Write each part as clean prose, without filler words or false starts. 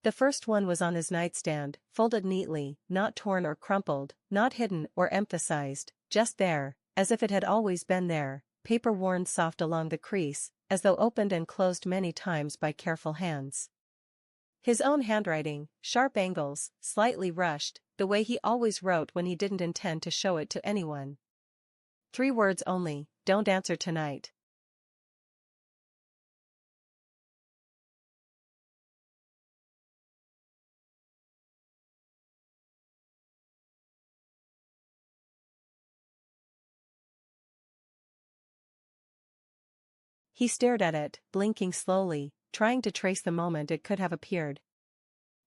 The first one was on his nightstand, folded neatly, not torn or crumpled, not hidden or emphasized, just there, as if it had always been there, paper worn soft along the crease, as though opened and closed many times by careful hands. His own handwriting, sharp angles, slightly rushed, the way he always wrote when he didn't intend to show it to anyone. 3 words only: don't answer tonight. He stared at it, blinking slowly, trying to trace the moment it could have appeared.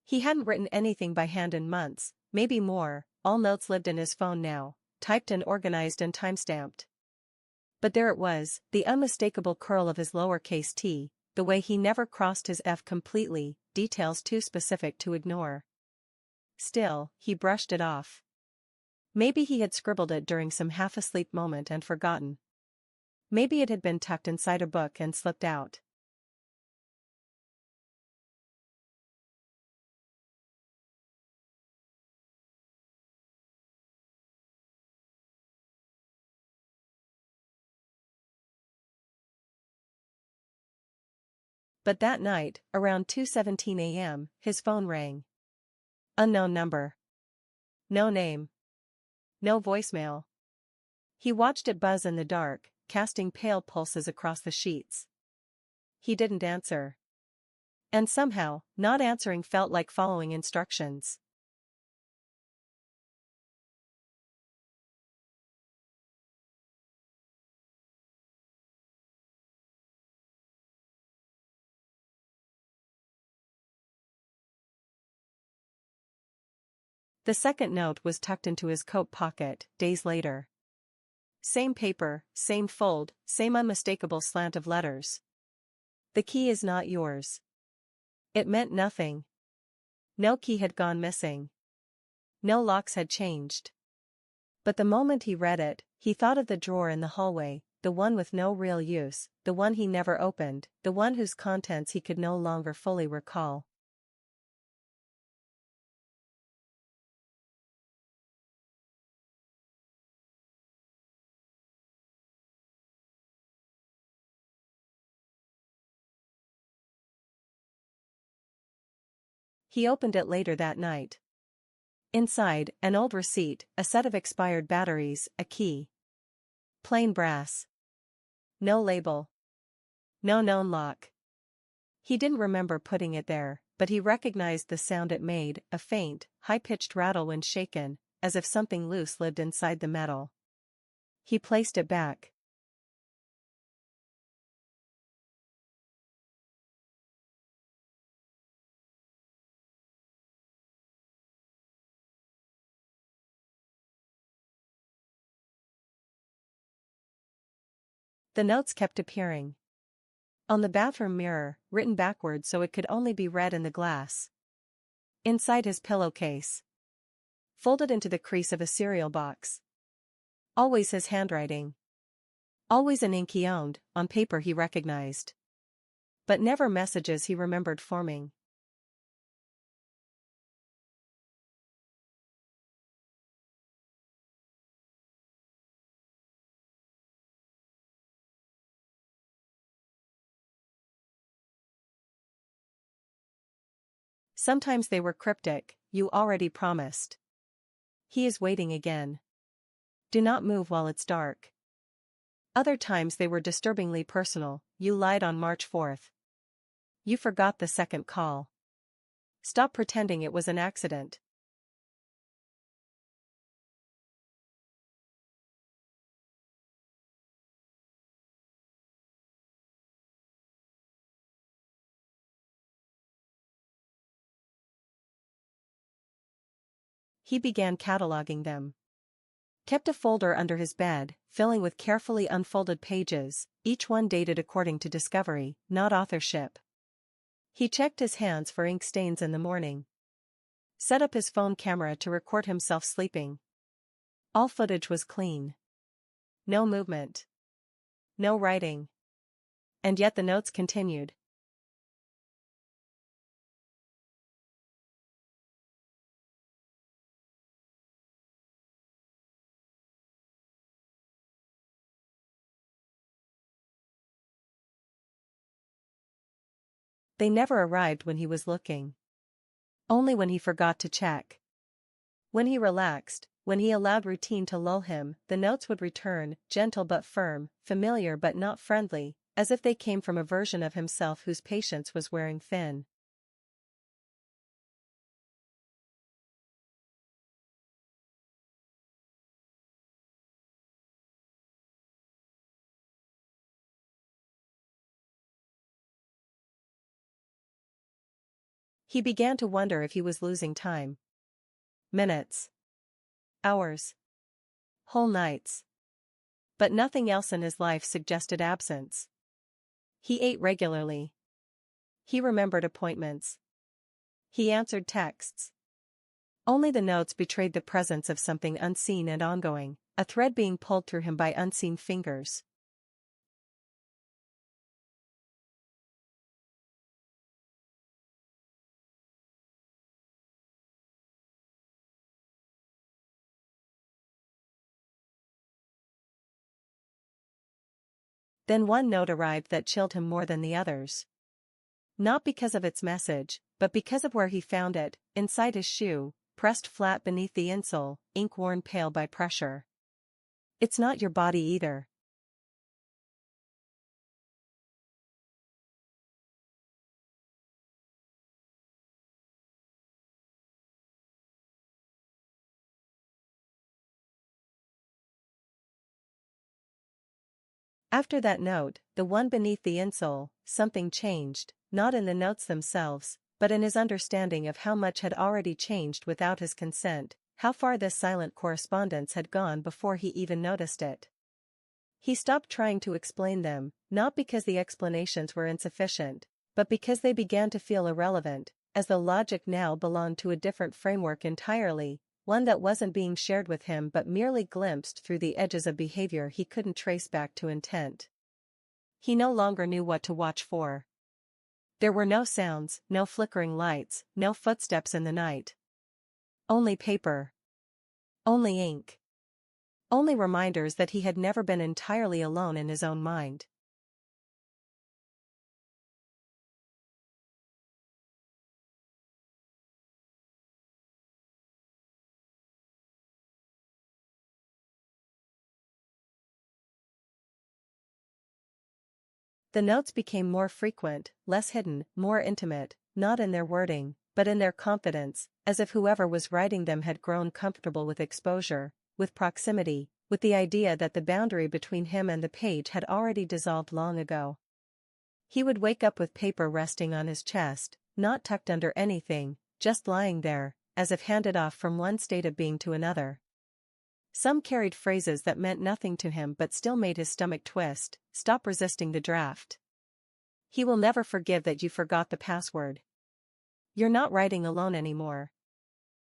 He hadn't written anything by hand in months, maybe more. All notes lived in his phone now, typed and organized and time-stamped. But there it was, the unmistakable curl of his lowercase t, the way he never crossed his F completely, details too specific to ignore. Still, he brushed it off. Maybe he had scribbled it during some half-asleep moment and forgotten. Maybe it had been tucked inside a book and slipped out. But that night, around 2:17 a.m., his phone rang. Unknown number. No name. No voicemail. He watched it buzz in the dark, casting pale pulses across the sheets. He didn't answer. And somehow, not answering felt like following instructions. The second note was tucked into his coat pocket, days later. Same paper, same fold, same unmistakable slant of letters. The key is not yours. It meant nothing. No key had gone missing. No locks had changed. But the moment he read it, he thought of the drawer in the hallway, the one with no real use, the one he never opened, the one whose contents he could no longer fully recall. He opened it later that night. Inside, an old receipt, a set of expired batteries, a key. Plain brass. No label. No known lock. He didn't remember putting it there, but he recognized the sound it made, a faint, high-pitched rattle when shaken, as if something loose lived inside the metal. He placed it back. The notes kept appearing. On the bathroom mirror, written backwards so it could only be read in the glass. Inside his pillowcase. Folded into the crease of a cereal box. Always his handwriting. Always an ink he owned, on paper he recognized. But never messages he remembered forming. Sometimes they were cryptic: you already promised. He is waiting again. Do not move while it's dark. Other times they were disturbingly personal: you lied on March 4th. You forgot the second call. Stop pretending it was an accident. He began cataloging them. Kept a folder under his bed, filling with carefully unfolded pages, each one dated according to discovery, not authorship. He checked his hands for ink stains in the morning. Set up his phone camera to record himself sleeping. All footage was clean. No movement. No writing. And yet the notes continued. They never arrived when he was looking. Only when he forgot to check. When he relaxed, when he allowed routine to lull him, the notes would return, gentle but firm, familiar but not friendly, as if they came from a version of himself whose patience was wearing thin. He began to wonder if he was losing time. Minutes. Hours. Whole nights. But nothing else in his life suggested absence. He ate regularly. He remembered appointments. He answered texts. Only the notes betrayed the presence of something unseen and ongoing, a thread being pulled through him by unseen fingers. Then one note arrived that chilled him more than the others. Not because of its message, but because of where he found it, inside his shoe, pressed flat beneath the insole, ink-worn pale by pressure. It's not your body either. After that note, the one beneath the insole, something changed, not in the notes themselves, but in his understanding of how much had already changed without his consent, how far this silent correspondence had gone before he even noticed it. He stopped trying to explain them, not because the explanations were insufficient, but because they began to feel irrelevant, as though logic now belonged to a different framework entirely, one that wasn't being shared with him but merely glimpsed through the edges of behavior he couldn't trace back to intent. He no longer knew what to watch for. There were no sounds, no flickering lights, no footsteps in the night. Only paper. Only ink. Only reminders that he had never been entirely alone in his own mind. The notes became more frequent, less hidden, more intimate, not in their wording, but in their confidence, as if whoever was writing them had grown comfortable with exposure, with proximity, with the idea that the boundary between him and the page had already dissolved long ago. He would wake up with paper resting on his chest, not tucked under anything, just lying there, as if handed off from one state of being to another. Some carried phrases that meant nothing to him but still made his stomach twist. Stop resisting the draft. He will never forgive that you forgot the password. You're not writing alone anymore.